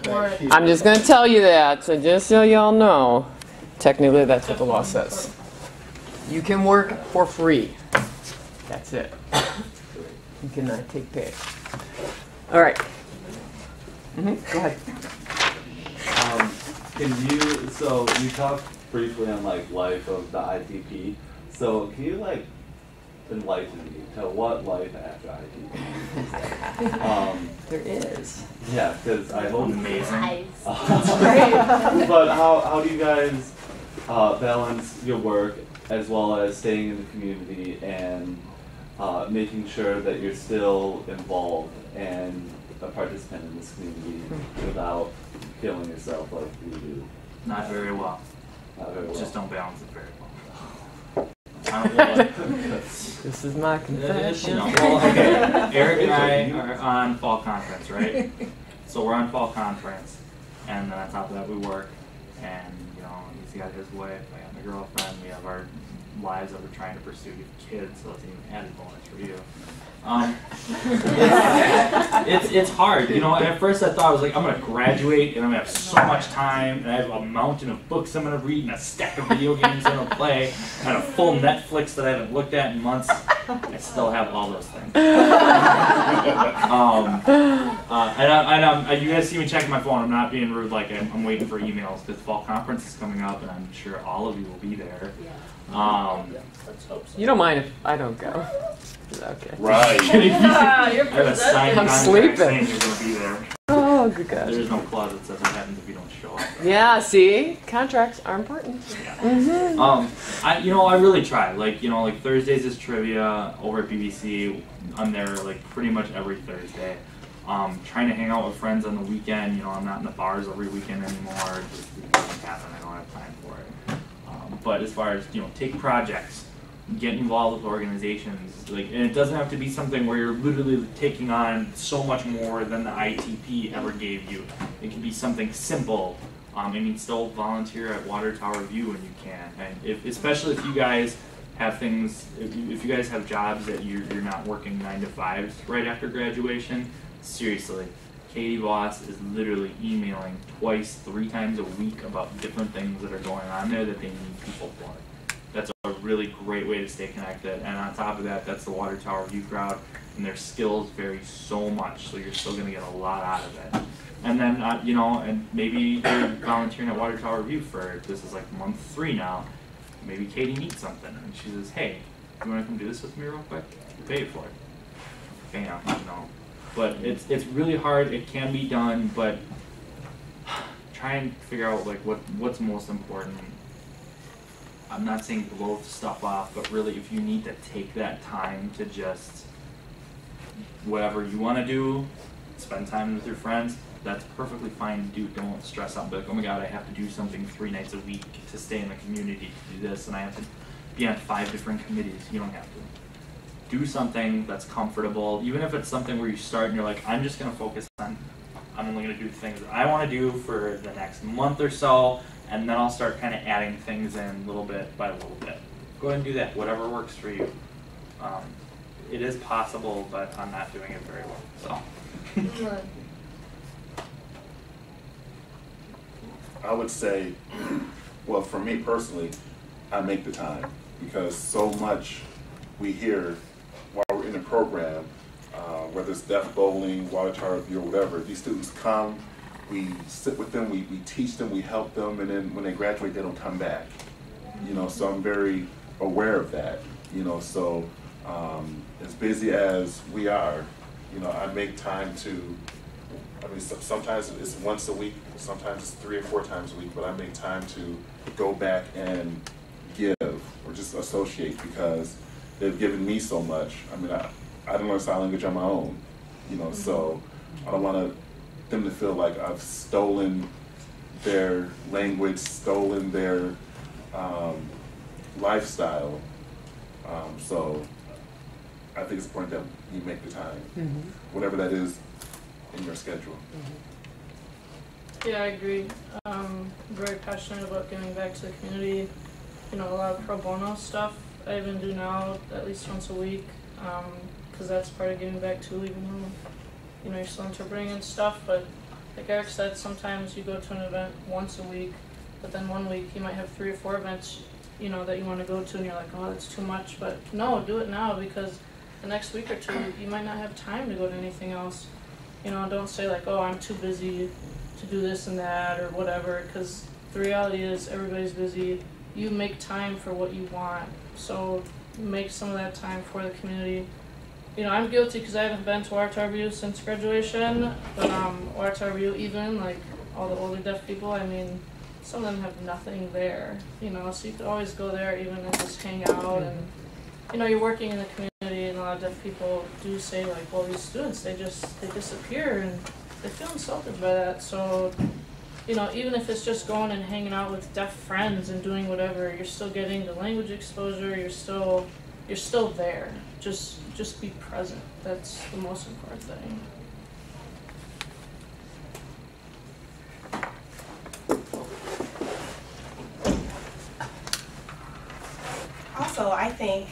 I'm just going to tell you that, so just so y'all know, technically that's what the law says. You can work for free. That's it. You cannot take pay. All right. Go ahead. So you talked briefly on like life of the ITP. So can you like enlighten me to what life after ITP? There is. Yeah, because I hope Amazing. But how do you guys balance your work as well as staying in the community and making sure that you're still involved and a participant in this community without killing yourself like you do? Not very well. Not very well. Just don't balance it very well. I don't know what. This is my confession. Well, okay. Eric and I are on fall conference, right? So we're on fall conference, and then on top of that we work, and you know he's got his wife, I got my girlfriend, we have our lives that we're trying to pursue. You have kids, so it's an added bonus for you. It's hard, you know. And at first I thought I was like, I'm gonna graduate and I'm gonna have so much time, and I have a mountain of books I'm gonna read and a stack of video games I'm gonna play, and a full Netflix that I haven't looked at in months. I still have all those things. You guys see me checking my phone. I'm not being rude. Like I'm waiting for emails because fall conference is coming up, and I'm sure all of you will be there. Let's hope so. You don't mind if I don't go. Okay. Right. I have a signed I'm contract sleeping. saying you're going to be there. Oh, good God. There's no clause that says what happens if you don't show up. Yeah, see? Contracts are important. Yeah. I really try. Like, you know, like Thursdays is trivia over at BBC. I'm there like pretty much every Thursday. Trying to hang out with friends on the weekend. You know, I'm not in the bars every weekend anymore. It doesn't happen. I don't have time for it. But as far as, you know, take projects, get involved with organizations, like, and it doesn't have to be something where you're literally taking on so much more than the ITP ever gave you. It can be something simple. I mean, still volunteer at Water Tower View when you can, and especially if you guys have things, if you guys have jobs that you're not working 9 to 5s right after graduation. Seriously, Katie Voss is literally emailing 2-3 times a week about different things that are going on there that they need people for. That's a really great way to stay connected. And on top of that, that's the Water Tower View crowd, and their skills vary so much, so you're still going to get a lot out of it. And then, you know, and maybe you're volunteering at Water Tower View for, this is like month 3 now. Maybe Katie needs something, and she says, hey, you want to come do this with me real quick? You pay for it. Bam, you know. But it's really hard. It can be done, but try and figure out like what's most important. I'm not saying blow stuff off, but really if you need to take that time to just whatever you want to do, spend time with your friends, that's perfectly fine to do. Don't stress out, be like, oh my God, I have to do something 3 nights a week to stay in the community to do this, and I have to be on 5 different committees. You don't have to. Do something that's comfortable, even if it's something where you start and you're like, I'm just going to focus on, I'm only going to do the things that I want to do for the next month or so, and then I'll start kind of adding things in little bit by little bit. Go ahead and do that, whatever works for you. It is possible, but I'm not doing it very well. So. I would say, well, for me personally, I make the time because so much we hear while we're in the program, whether it's deaf bowling, Water Tower View, or whatever. These students come, we sit with them, we teach them, we help them, and then when they graduate, they don't come back. You know, so I'm very aware of that. You know, so as busy as we are, you know, I make time to. I mean, sometimes it's once a week, sometimes it's 3 or 4 times a week, but I make time to go back and give or just associate because they've given me so much. I mean, I didn't learn sign language on my own, you know, so I don't want them to feel like I've stolen their language, stolen their lifestyle. So I think it's important that you make the time, whatever that is in your schedule. Yeah, I agree. I'm very passionate about giving back to the community. You know, a lot of pro bono stuff I even do now at least once a week, because that's part of giving back too, even though, you know, you're still interpreting and stuff, but like Eric said, sometimes you go to an event once a week, but then one week you might have 3 or 4 events, you know, that you want to go to, and you're like, oh, that's too much. But no, do it now, because the next week or 2 you might not have time to go to anything else. You know, don't say like, oh, I'm too busy to do this and that or whatever, because the reality is everybody's busy. You make time for what you want, so make some of that time for the community. You know, I'm guilty because I haven't been to RTRVU since graduation, but RTRVU, even like all the older deaf people, I mean, some of them have nothing there, you know, so you could always go there even and just hang out. And you know, you're working in the community, and a lot of deaf people do say like, well, these students, they disappear, and they feel insulted by that. So, you know, even if it's just going and hanging out with deaf friends and doing whatever, you're still getting the language exposure. You're still there. Just be present. That's the most important thing. Also, I think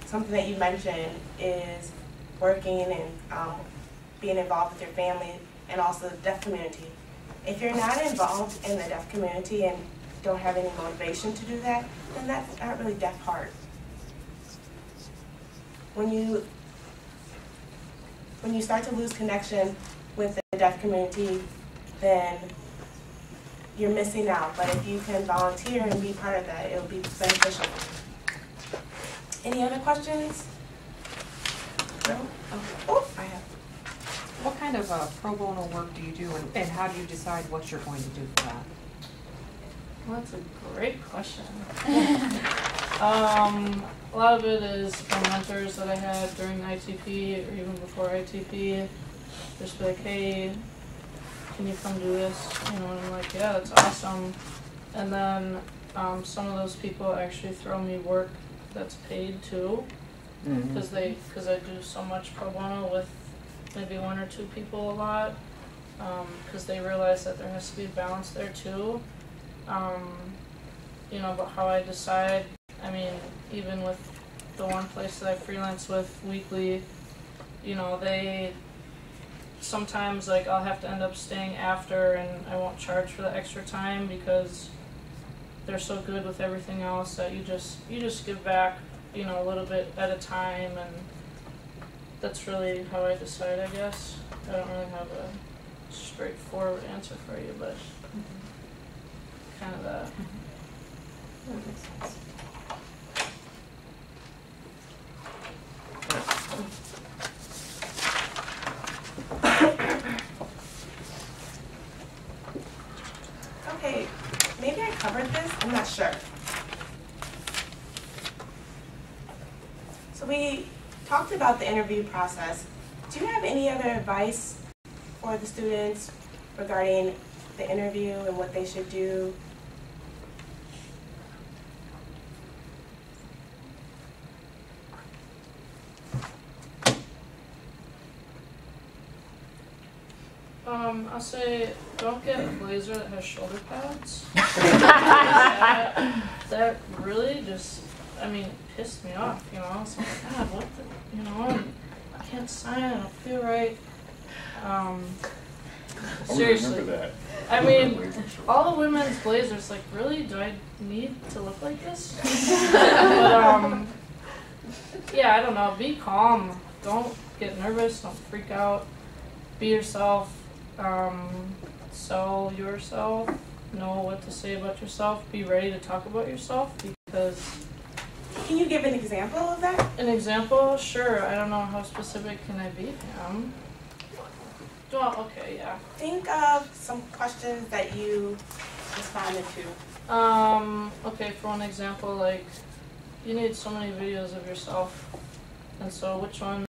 something that you mentioned is working and being involved with your family and also the deaf community. If you're not involved in the deaf community and don't have any motivation to do that, then that's not really deaf heart. When you start to lose connection with the deaf community, then you're missing out. But if you can volunteer and be part of that, it'll be beneficial. Any other questions? No? Oh, I have. What kind of pro bono work do you do, and how do you decide what you're going to do for that? Well, that's a great question. A lot of it is from mentors that I had during ITP or even before ITP. Just be like, hey, can you come do this? You know, and I'm like, yeah, that's awesome. And then some of those people actually throw me work that's paid too, because I do so much pro bono with maybe 1 or 2 people a lot, because they realize that there has to be a balance there too. You know, but how I decide, I mean, even with the one place that I freelance with weekly, you know, they sometimes, like, I'll have to end up staying after, and I won't charge for the extra time because they're so good with everything else that you just give back, you know, a little bit at a time, and that's really how I decide, I guess. I don't really have a straightforward answer for you, but kind of that. That makes sense. Okay, maybe I covered this, I'm not sure. So we talked about the interview process. Do you have any other advice for the students regarding the interview and what they should do? I'll say don't get a blazer that has shoulder pads. that really just, I mean, pissed me off, you know. So I'm like, God, what the, you know, I can't sign, I don't feel right. Seriously. That. I mean, all the women's blazers, like, really, do I need to look like this? But, yeah, I don't know, be calm. Don't get nervous, don't freak out. Be yourself. Sell yourself, know what to say about yourself, be ready to talk about yourself, because... Can you give an example of that? An example? Sure. I don't know how specific can I be, Pam. Well, okay, yeah. Think of some questions that you responded to. Okay, for one example, like, you need so many videos of yourself, and so which one